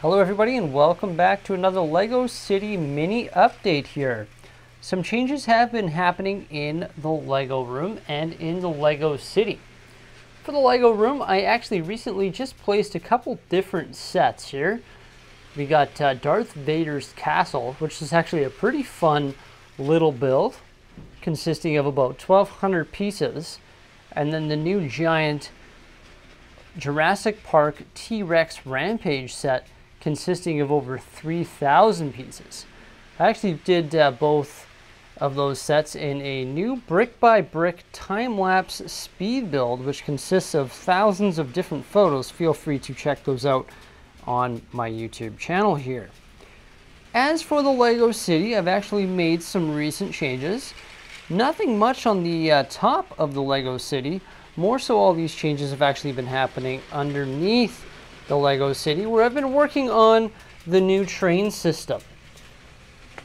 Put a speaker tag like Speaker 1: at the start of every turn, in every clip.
Speaker 1: Hello everybody and welcome back to another LEGO City mini update here. Some changes have been happening in the LEGO room and in the LEGO City. For the LEGO room, I actually recently just placed a couple different sets here. We got Darth Vader's castle, which is actually a pretty fun little build consisting of about 1,200 pieces, and then the new giant Jurassic Park T-Rex Rampage set consisting of over 3,000 pieces. I actually did both of those sets in a new brick-by-brick time-lapse speed build, which consists of thousands of different photos. Feel free to check those out on my YouTube channel here. As for the LEGO City, I've actually made some recent changes. Nothing much on the top of the LEGO City. More so, all these changes have actually been happening underneath the LEGO City, where I've been working on the new train system.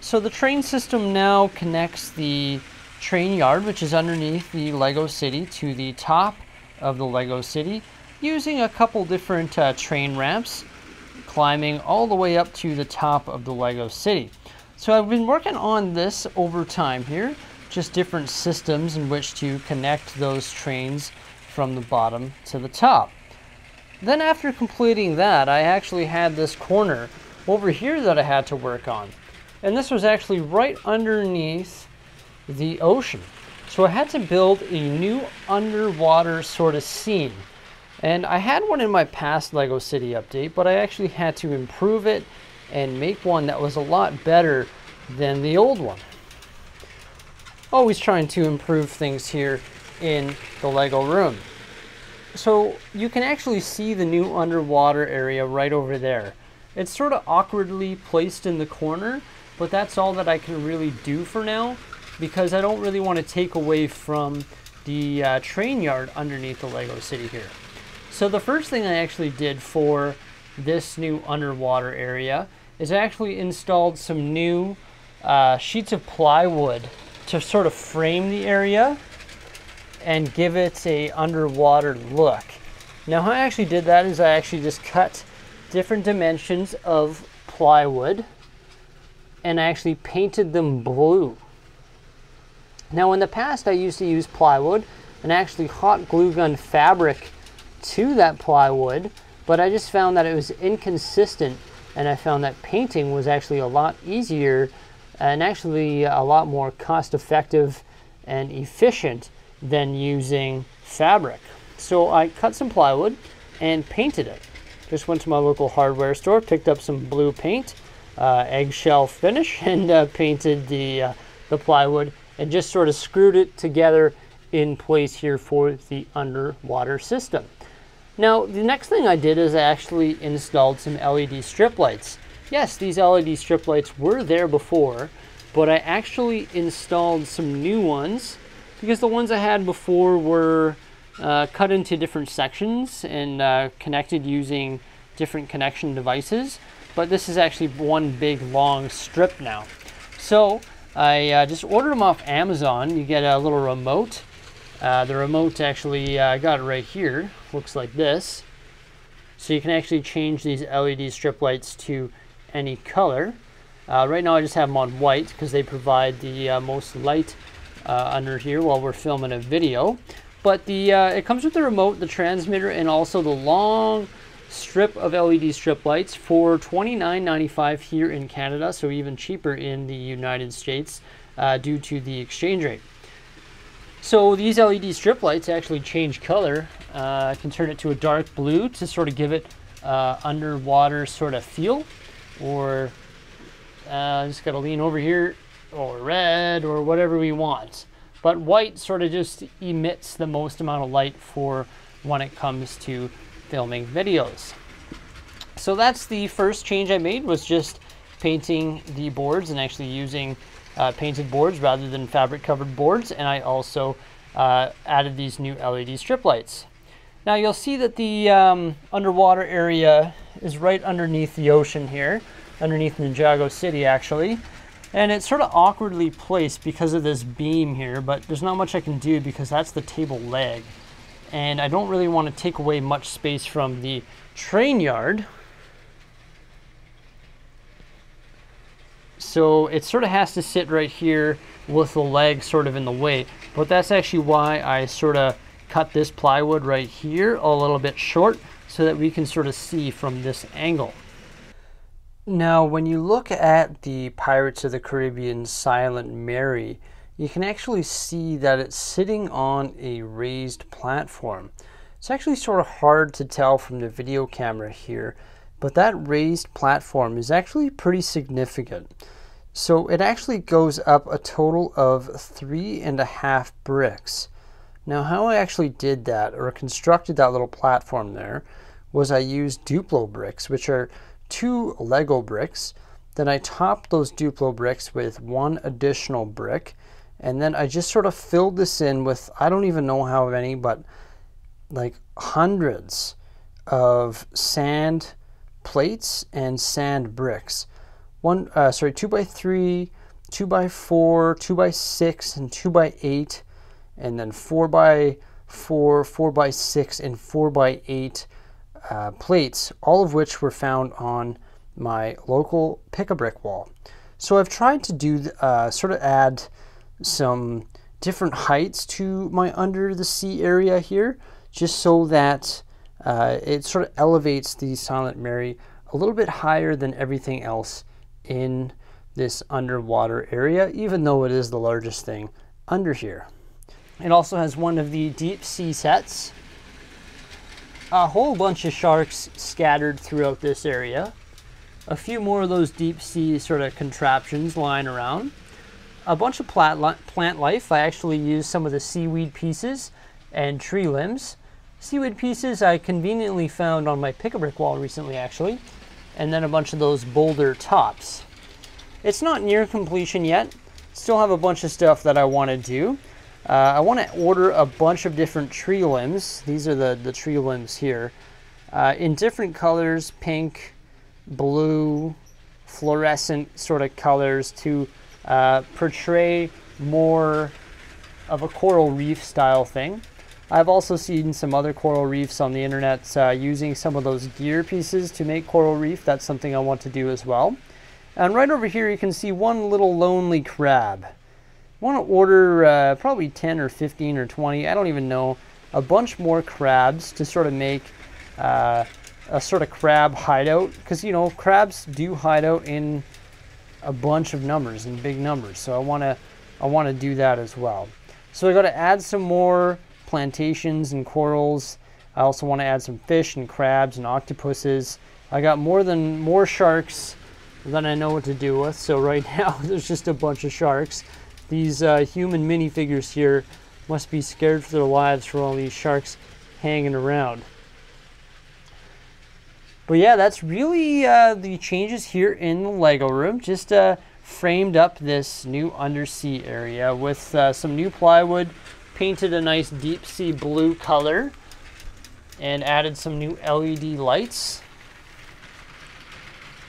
Speaker 1: So the train system now connects the train yard, which is underneath the LEGO City, to the top of the LEGO City, using a couple different train ramps, climbing all the way up to the top of the LEGO City. So I've been working on this over time here, just different systems in which to connect those trains from the bottom to the top. Then after completing that, I actually had this corner over here that I had to work on. And this was actually right underneath the ocean. So I had to build a new underwater sort of scene. And I had one in my past LEGO City update, but I actually had to improve it and make one that was a lot better than the old one. Always trying to improve things here in the LEGO room. So you can actually see the new underwater area right over there. It's sort of awkwardly placed in the corner, but that's all that I can really do for now, because I don't really want to take away from the train yard underneath the LEGO City here. So the first thing I actually did for this new underwater area is I actually installed some new sheets of plywood to sort of frame the area and give it a underwater look. Now how I actually did that is I actually just cut different dimensions of plywood and I actually painted them blue. Now in the past I used to use plywood and actually hot glue gun fabric to that plywood, but I just found that it was inconsistent, and I found that painting was actually a lot easier and actually a lot more cost effective and efficient than using fabric. So I cut some plywood and painted it. Just went to my local hardware store, picked up some blue paint, eggshell finish, and painted the plywood and just sort of screwed it together in place here for the underwater system. Now the next thing I did is I actually installed some LED strip lights. Yes, these LED strip lights were there before, but I actually installed some new ones because the ones I had before were cut into different sections and connected using different connection devices. But this is actually one big long strip now. So I just ordered them off Amazon. You get a little remote. The remote actually, I got it right here. Looks like this. So you can actually change these LED strip lights to any color. Right now I just have them on white because they provide the most light under here while we're filming a video. But it comes with the remote, the transmitter, and also the long strip of LED strip lights for $29.95 here in Canada, so even cheaper in the United States due to the exchange rate. So these LED strip lights actually change color. I can turn it to a dark blue to sort of give it underwater sort of feel, or just gotta lean over here, or red, or whatever we want. But white sort of just emits the most amount of light for when it comes to filming videos. So that's the first change I made, was just painting the boards and actually using painted boards rather than fabric covered boards. And I also added these new LED strip lights. Now you'll see that the underwater area is right underneath the ocean here, underneath Ninjago City actually. And it's sort of awkwardly placed because of this beam here, but there's not much I can do because that's the table leg. And I don't really want to take away much space from the train yard. So it sort of has to sit right here with the leg sort of in the way. But that's actually why I sort of cut this plywood right here a little bit short so that we can sort of see from this angle. Now, when you look at the Pirates of the Caribbean Silent Mary, you can actually see that it's sitting on a raised platform. It's actually sort of hard to tell from the video camera here, but that raised platform is actually pretty significant. So it actually goes up a total of 3.5 bricks. Now, how I actually did that or constructed that little platform there was I used Duplo bricks, which are 2 Lego bricks. Then I topped those Duplo bricks with 1 additional brick, and then I just sort of filled this in with, I don't even know how many, but like hundreds of sand plates and sand bricks. 2x3, 2x4, 2x6, and 2x8, and then 4x4, 4x6, and 4x8 plates, all of which were found on my local pick-a-brick wall. So I've tried to do sort of add some different heights to my under the sea area here, just so that it sort of elevates the Silent Mary a little bit higher than everything else in this underwater area, even though it is the largest thing under here. It also has one of the deep sea sets, a whole bunch of sharks scattered throughout this area, a few more of those deep sea sort of contraptions lying around, a bunch of plant life. I actually used some of the seaweed pieces and tree limbs. Seaweed pieces I conveniently found on my pick-a-brick wall recently, actually, and then a bunch of those boulder tops. It's not near completion yet. Still have a bunch of stuff that I want to do. I want to order a bunch of different tree limbs. These are the tree limbs here, in different colors, pink, blue, fluorescent sort of colors, to portray more of a coral reef style thing. I've also seen some other coral reefs on the internet using some of those gear pieces to make coral reef. That's something I want to do as well. And right over here you can see one little lonely crab. I want to order probably 10 or 15 or 20, I don't even know, a bunch more crabs to sort of make a sort of crab hideout, because you know crabs do hide out in a bunch of numbers, in big numbers. So I want to do that as well. So I got to add some more plantations and corals. I also want to add some fish and crabs and octopuses. I got more sharks than I know what to do with. So right now there's just a bunch of sharks. These human minifigures here must be scared for their lives for all these sharks hanging around. But yeah, that's really the changes here in the Lego room. Just framed up this new undersea area with some new plywood, painted a nice deep sea blue color, and added some new LED lights.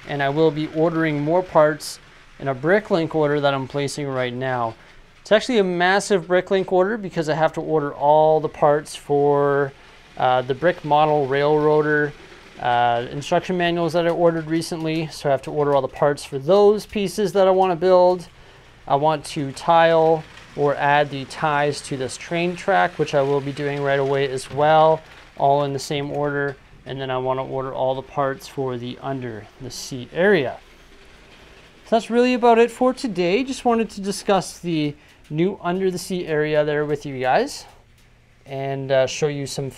Speaker 1: And I will be ordering more parts in a Bricklink order that I'm placing right now. It's actually a massive Bricklink order because I have to order all the parts for the brick model railroader instruction manuals that I ordered recently. So I have to order all the parts for those pieces that I want to build. I want to tile or add the ties to this train track, which I will be doing right away as well, all in the same order. And then I want to order all the parts for the under the sea area. So that's really about it for today. Just wanted to discuss the new under the sea area there with you guys, and show you some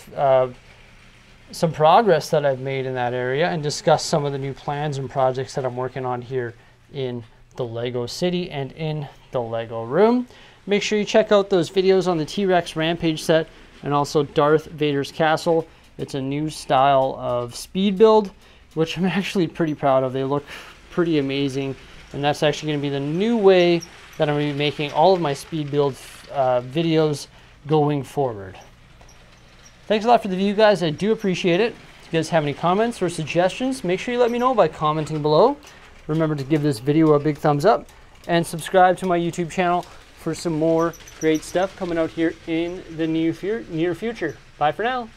Speaker 1: progress that I've made in that area, and discuss some of the new plans and projects that I'm working on here in the Lego City and in the Lego room. Make sure you check out those videos on the T-Rex Rampage set and also Darth Vader's Castle. It's a new style of speed build, which I'm actually pretty proud of. They look pretty amazing, and that's actually going to be the new way that I'm going to be making all of my speed build videos going forward. Thanks a lot for the view, guys. I do appreciate it. If you guys have any comments or suggestions, make sure you let me know by commenting below. Remember to give this video a big thumbs up and subscribe to my YouTube channel for some more great stuff coming out here in the near future. Bye for now.